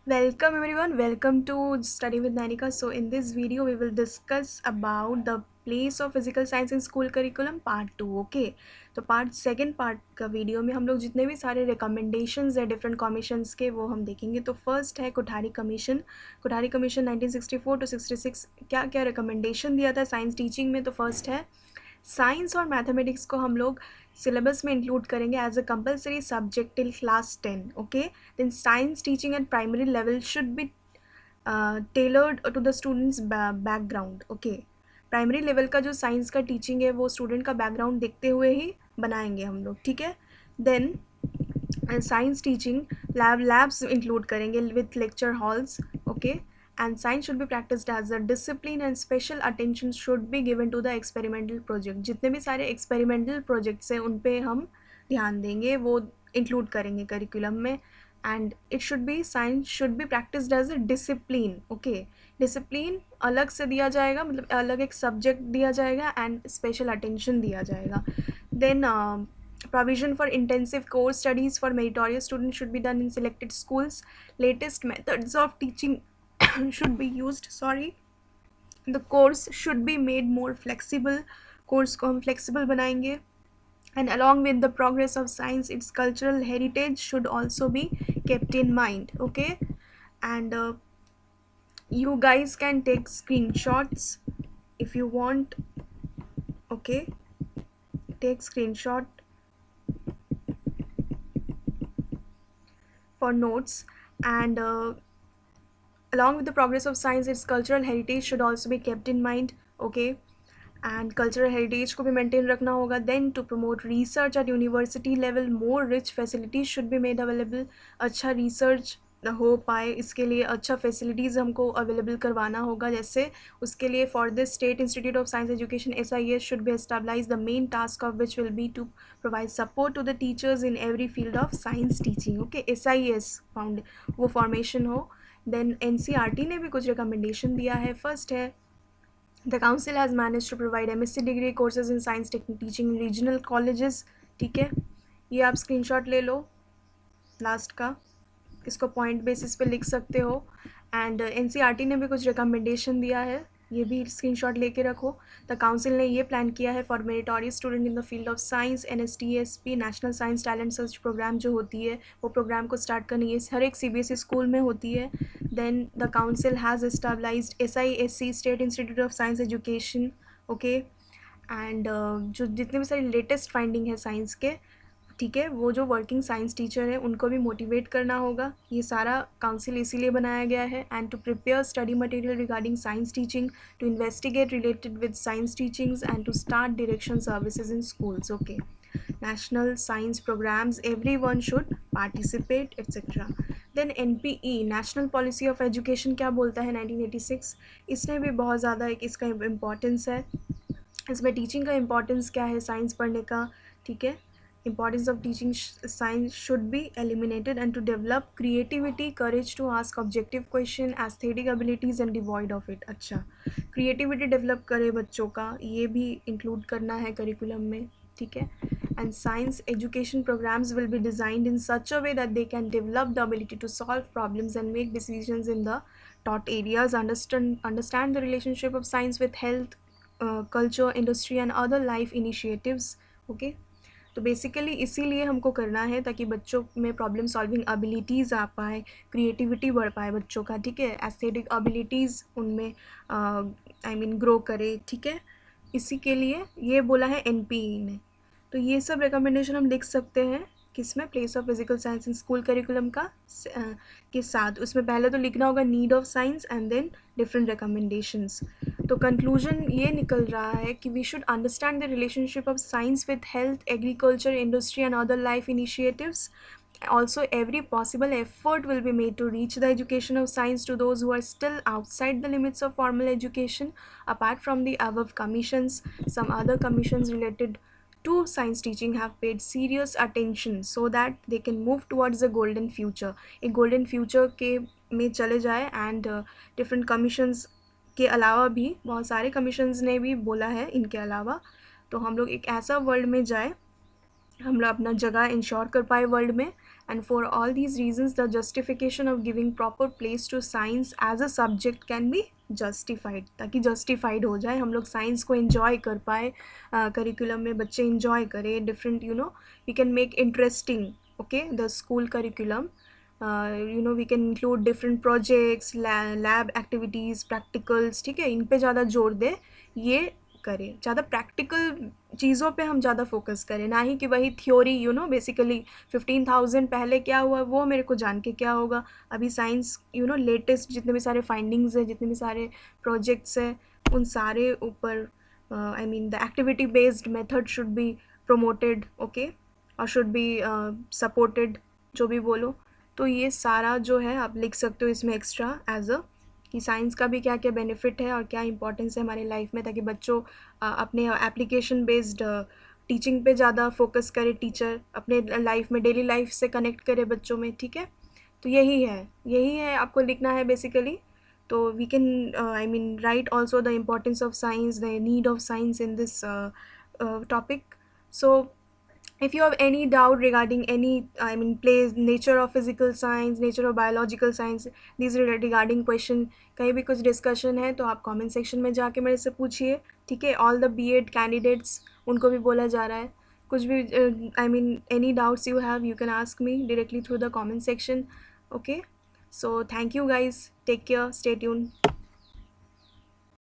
Welcome everyone, welcome to Study with Nanika. So in this video we will discuss about the place of physical science in school curriculum part 2. Okay, तो second part का video में हम लोग जितने भी सारे recommendations है different commissions के वो हम देखेंगे. तो फर्स्ट है कोठारी कमीशन 1964 टू 66. क्या क्या रिकमेंडेशन दिया था साइंस टीचिंग में. तो फर्स्ट है साइंस और मैथमेटिक्स को हम लोग सिलेबस में इंक्लूड करेंगे as a compulsory subject till class 10. Okay, then science teaching at primary level should be tailored to the students background. Okay, primary level का जो साइंस का टीचिंग है वो स्टूडेंट का बैकग्राउंड देखते हुए ही बनाएंगे हम लोग. ठीक है, then science teaching labs include करेंगे with lecture halls. Okay, and science should be practiced as a discipline and special attention should be given to the experimental project. जितने भी सारे experimental projects हैं उन पे हम ध्यान देंगे, वो इंक्लूड करेंगे करिकुलम में. And it should be science should be practised as a discipline. Okay, discipline अलग से दिया जाएगा, मतलब अलग एक सब्जेक्ट दिया जाएगा एंड स्पेशल अटेंशन दिया जाएगा. Then provision for intensive course studies for meritorious students should be done in selected schools. Latest methods of teaching should be used. Sorry, the course should be made more flexible. Course को हम flexible बनाएंगे. And along with the progress of science, its cultural heritage should also be kept in mind. Okay, and you guys can take screenshots if you want. Okay, take screenshot for notes. And along with the progress of science, its cultural heritage should also be kept in mind. Okay, and cultural heritage को भी maintain रखना होगा. Then to promote research at university level, more rich facilities should be made available. अच्छा research हो पाए इसके लिए अच्छा facilities हमको available करवाना होगा. जैसे उसके लिए for the State Institute of Science Education SIS should be established, the main task of which will be to provide support to the teachers in every field of science teaching. Okay, SIS found वो formation हो. Then NCERT ने भी कुछ recommendation दिया है. First है The council has managed to provide MSc degree courses in science teaching in regional colleges. ठीक है, ये आप स्क्रीनशॉट ले लो लास्ट का, इसको पॉइंट बेसिस पे लिख सकते हो. एंड एनसीईआरटी ने भी कुछ रिकमेंडेशन दिया है, ये भी स्क्रीनशॉट लेके रखो. द काउंसिल ने ये प्लान किया है for meritorious student in the field of science. NSTSP national science talent search programme जो होती है वो प्रोग्राम को स्टार्ट करनी है, हर एक CBSE स्कूल में होती है. Then the council has established SISC state institute of science education. Okay, and जो जितने भी सारे लेटेस्ट फाइंडिंग है साइंस के, ठीक है, वो जो वर्किंग साइंस टीचर है उनको भी मोटिवेट करना होगा. ये सारा काउंसिल इसीलिए बनाया गया है. And to prepare study material regarding science teaching, to investigate related with science teachings and to start direction services in schools. Okay, national science programs, everyone should participate etc. Then NPE national policy of education क्या बोलता है 1986, इसने भी बहुत ज़्यादा एक इसका importance है. इसमें टीचिंग का इम्पोर्टेंस क्या है साइंस पढ़ने का. ठीक है, importance of teaching science should be eliminated and to develop creativity, courage to ask objective question, aesthetic abilities and devoid of it. अच्छा, creativity develop करे बच्चों का, ये भी include करना है curriculum में. ठीक है, and science education programs will be designed in such a way that they can develop the ability to solve problems and make decisions in the taught areas, understand the relationship of science with health, culture, industry and other life initiatives. Okay, तो basically इसीलिए हमको करना है ताकि बच्चों में problem solving abilities आ पाए, creativity बढ़ पाए बच्चों का. ठीक है, एस्थेटिक एबिलिटीज़ उनमें आई मीन ग्रो करे. ठीक है, इसी के लिए ये बोला है NPE ने. तो ये सब रिकमेंडेशन हम लिख सकते हैं किसमें, place of physical science in school curriculum का के साथ. उसमें पहले तो लिखना होगा need of science and then different recommendations. तो कंक्लूजन ये निकल रहा है कि we should understand the relationship of science with health, agriculture, industry and other life initiatives. Also, every possible effort will be made to reach the education of science to those who are still outside the limits of formal education. Apart from the above commissions, some other commissions related to science teaching have paid serious attention so that they can move towards the golden future. एक golden future के में चले जाए. And different commissions के अलावा भी बहुत सारे commissions ने भी बोला है इनके अलावा, तो हम लोग एक ऐसा वर्ल्ड में जाए, हम लोग अपना जगह इंश्योर कर पाए वर्ल्ड में and for all these reasons the justification of giving proper place to science as a subject can be justified, ताकि जस्टिफाइड हो जाए, हम लोग साइंस को इन्जॉय कर पाए, करिकुलम में बच्चे इन्जॉय करें different, you know, we can make interesting, okay, the school curriculum. We can include different projects, lab activities, practicals, ठीक है, इन पे ज़्यादा जोर दें, ये करें, ज़्यादा प्रैक्टिकल चीज़ों पे हम ज़्यादा फोकस करें, ना ही कि वही थ्योरी, बेसिकली 15,000 पहले क्या हुआ वो मेरे को जान के क्या होगा. अभी साइंस, लेटेस्ट जितने भी सारे फाइंडिंग्स है, जितने भी सारे प्रोजेक्ट्स है, उन सारे ऊपर, I mean the activity based method should be promoted, okay, और शुड बी सपोर्टेड, जो भी बोलो. तो ये सारा जो है आप लिख सकते हो इसमें एक्स्ट्रा एज अ, कि साइंस का भी क्या क्या बेनिफिट है और क्या इंपॉर्टेंस है हमारे लाइफ में, ताकि बच्चों अपने एप्लीकेशन बेस्ड टीचिंग पे ज़्यादा फोकस करे, टीचर अपने लाइफ में, डेली लाइफ से कनेक्ट करे बच्चों में, ठीक है. तो यही है आपको लिखना है बेसिकली. तो we can, I mean, write also the importance of science, the need of science in this topic. So if you have any doubt regarding any, I mean, place, nature of physical science, nature of biological science, these regarding question, कहीं भी कुछ discussion है तो आप comment section में जाके मेरे से पूछिए, ठीक है. ऑल द बीएड कैंडिडेट्स, उनको भी बोला जा रहा है, कुछ भी, I mean, any doubts you have, you can ask me directly through the comment section, okay. So thank you guys, take care, stay tune.